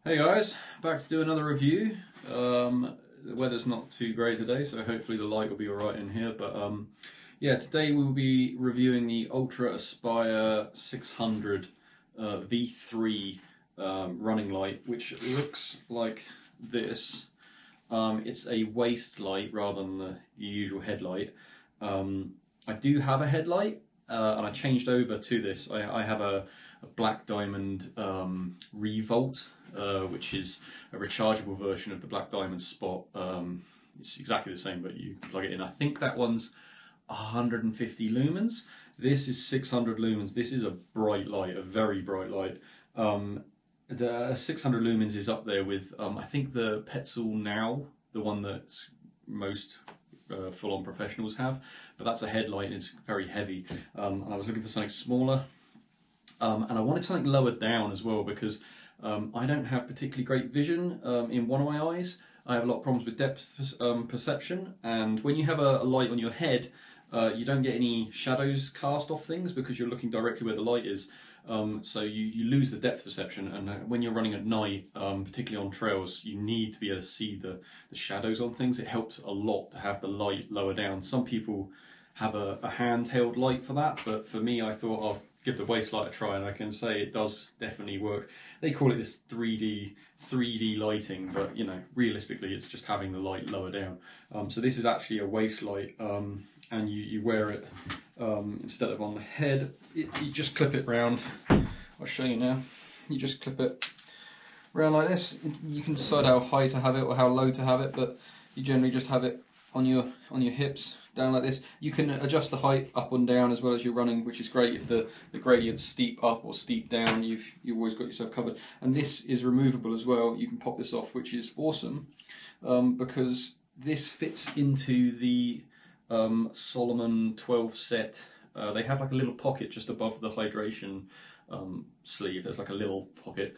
Hey guys, back to do another review. The weather's not too great today, so hopefully the light will be alright in here. But yeah, today we will be reviewing the ultraspire 600 V3 running light, which looks like this. It's a waist light rather than the usual headlight. I do have a headlight, and I changed over to this. I have a black diamond Revolt, which is a rechargeable version of the black diamond Spot. It's exactly the same, but you plug it in. I think that one's 150 lumens. This is 600 lumens. This is a bright light, a very bright light. The 600 lumens is up there with, I think the Petzl Now, the one that's most full-on professionals have, but that's a headlight and it's very heavy. And I was looking for something smaller, and I wanted something lower down as well because I don't have particularly great vision in one of my eyes. I have a lot of problems with depth perception, and when you have a light on your head, you don't get any shadows cast off things because you're looking directly where the light is. So you lose the depth perception, and when you're running at night, particularly on trails, you need to be able to see the shadows on things. It helps a lot to have the light lower down. Some people have a handheld light for that, but for me, I thought I'll give the waist light a try, and I can say it does definitely work. They call it this 3D lighting, but you know, realistically, it's just having the light lower down. So this is actually a waist light, and you wear it instead of on the head. You just clip it round. I'll show you now. You just clip it round like this. You can decide how high to have it or how low to have it, but you generally just have it on your hips, down like this. You can adjust the height up and down as well as you're running, which is great. If the gradient's steep up or steep down, you've always got yourself covered. And this is removable as well. You can pop this off, which is awesome, because this fits into the Salomon 12 set. They have like a little pocket just above the hydration sleeve. There's like a little pocket.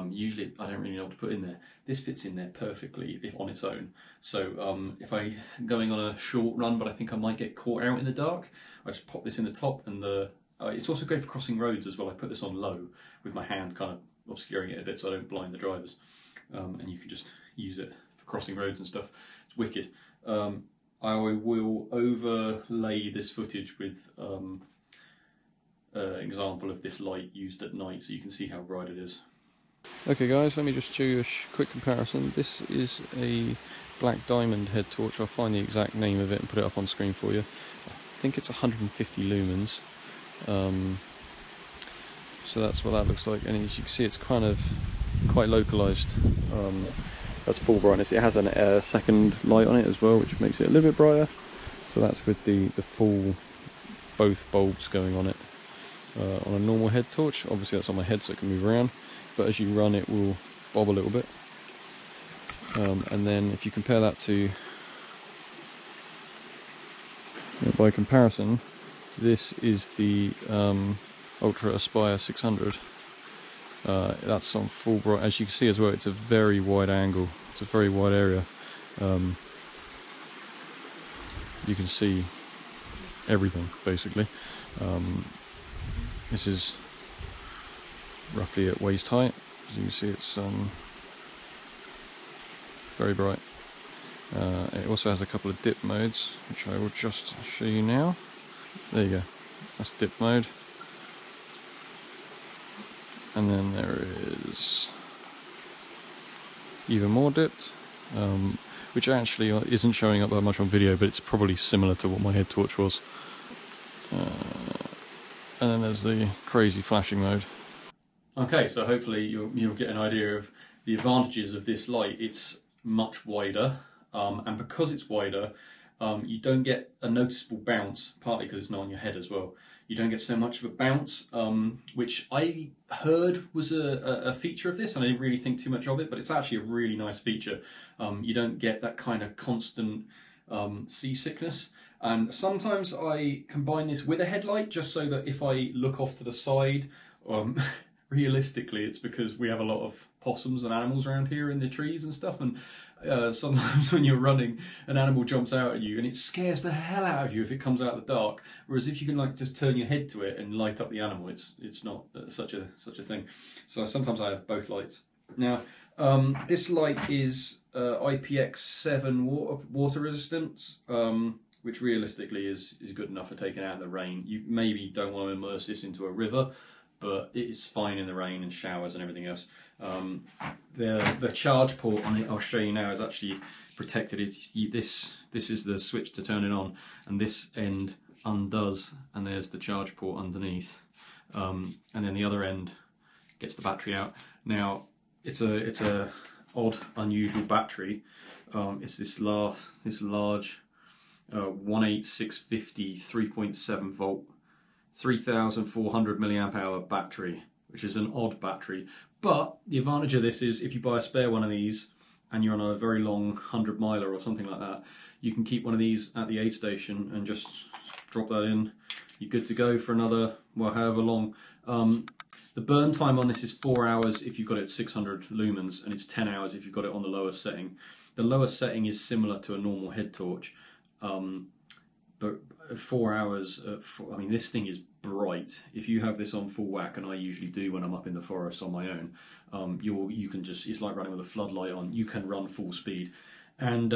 Usually I don't really know what to put in there. This fits in there perfectly if on its own. So if I'm going on a short run but I think I might get caught out in the dark, I just pop this in the top, and it's also great for crossing roads as well. I put this on low with my hand kind of obscuring it a bit so I don't blind the drivers, and you can just use it for crossing roads and stuff. It's wicked. I will overlay this footage with an example of this light used at night so you can see how bright it is. Okay guys, let me just show you a quick comparison. This is a black diamond head torch. I'll find the exact name of it and put it up on screen for you. I think it's 150 lumens. So that's what that looks like, and as you can see it's kind of quite localized. That's full brightness. It has a second light on it as well, which makes it a little bit brighter. So that's with the full, both bulbs going on it. On a normal head torch, obviously that's on my head so it can move around, but as you run it will bob a little bit. And then if you compare that to, by comparison, this is the ultraspire 600. That's on full bright. As you can see as well, it's a very wide angle. It's a very wide area. You can see everything basically. This is roughly at waist height. As you can see, it's very bright. It also has a couple of dip modes, which I will just show you now. There you go. That's dip mode. And then there is even more dipped, which actually isn't showing up that much on video, but it's probably similar to what my head torch was. And then there's the crazy flashing mode. Okay, so hopefully you'll get an idea of the advantages of this light. It's much wider, and because it's wider, you don't get a noticeable bounce, partly because it's not on your head as well. You don't get so much of a bounce, which I heard was a feature of this, and I didn't really think too much of it, but it's actually a really nice feature. You don't get that kind of constant seasickness. And sometimes I combine this with a headlight just so that if I look off to the side, realistically it's because we have a lot of possums and animals around here in the trees and stuff, and sometimes when you're running an animal jumps out at you and it scares the hell out of you if it comes out of the dark, whereas if you can like just turn your head to it and light up the animal, it's not such a thing. So sometimes I have both lights. Now, this light is IPX7 water resistant, which realistically is good enough for taking out in the rain. You maybe don't want to immerse this into a river, but it's fine in the rain and showers and everything else. The charge port on it, I'll show you now, is actually protected. This is the switch to turn it on, and this end undoes, and there's the charge port underneath, and then the other end gets the battery out. Now it's a odd, unusual battery. It's this large 18650 3.7 volt 3400 milliamp hour battery, which is an odd battery. But the advantage of this is if you buy a spare one of these and you're on a very long 100 miler or something like that, you can keep one of these at the aid station and just drop that in. You're good to go for another, well, however long. The burn time on this is 4 hours if you've got it at 600 lumens, and it's 10 hours if you've got it on the lowest setting. The lowest setting is similar to a normal head torch, but 4 hours, I mean, this thing is bright. If you have this on full whack, and I usually do when I'm up in the forest on my own, you can just, it's like running with a floodlight on. You can run full speed, and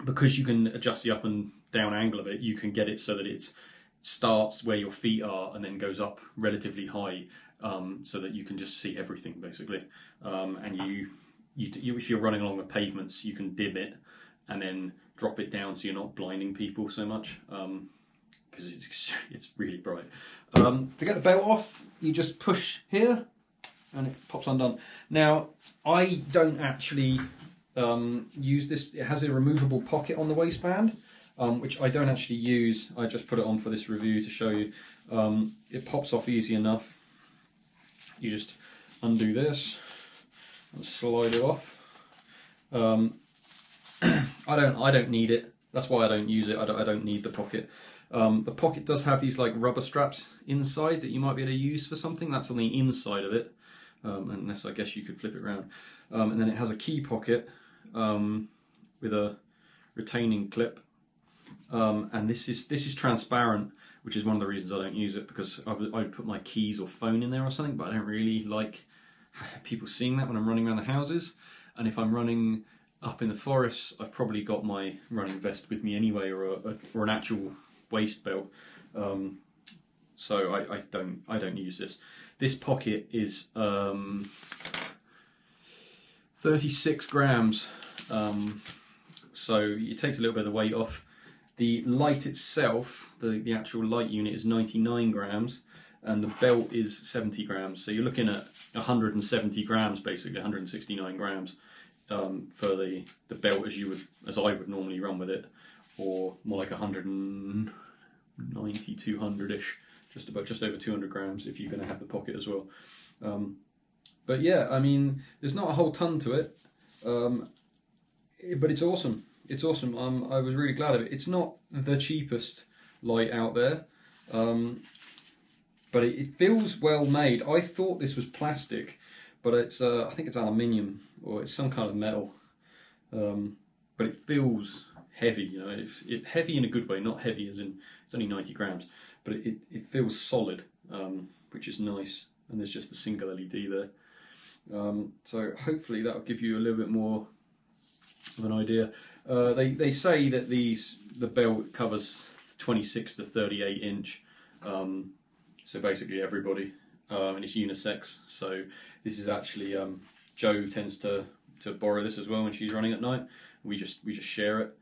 because you can adjust the up and down angle of it, you can get it so that it starts where your feet are and then goes up relatively high, so that you can just see everything basically. And if you're running along the pavements, you can dim it and then drop it down so you're not blinding people so much, because it's really bright. To get the belt off, you just push here and it pops undone. Now, I don't actually use this. It has a removable pocket on the waistband, which I don't actually use. I just put it on for this review to show you. It pops off easy enough. You just undo this and slide it off. I don't need it. That's why I don't use it. I don't need the pocket. The pocket does have these like rubber straps inside that you might be able to use for something. That's on the inside of it, unless I guess you could flip it around. And then it has a key pocket with a retaining clip. And this is transparent, which is one of the reasons I don't use it, because I would put my keys or phone in there or something, but I don't really like people seeing that when I'm running around the houses. And if I'm running up in the forest, I've probably got my running vest with me anyway, or an actual waist belt. So I don't use this. This pocket is 36 grams, so it takes a little bit of the weight off. The light itself, the actual light unit, is 99 grams, and the belt is 70 grams. So you're looking at 170 grams, basically 169 grams for the belt as I would normally run with it, or more like 190, 200-ish, just over 200 grams if you're going to have the pocket as well. But yeah, I mean, there's not a whole ton to it, but it's awesome. It's awesome. I was really glad of it. It's not the cheapest light out there, but it feels well made. I thought this was plastic, but it's I think it's aluminium, or it's some kind of metal. But it feels heavy. You know, it heavy in a good way, not heavy as in it's only 90 grams, but it feels solid, which is nice. And there's just a single LED there. So hopefully that'll give you a little bit more of an idea. They say that the belt covers 26 to 38 inch, so basically everybody, and it's unisex. So this is actually Jo tends to borrow this as well when she's running at night. We just share it.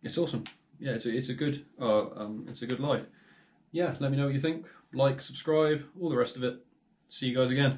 It's awesome. Yeah, it's a good light. Yeah, let me know what you think. Like, subscribe, all the rest of it. See you guys again.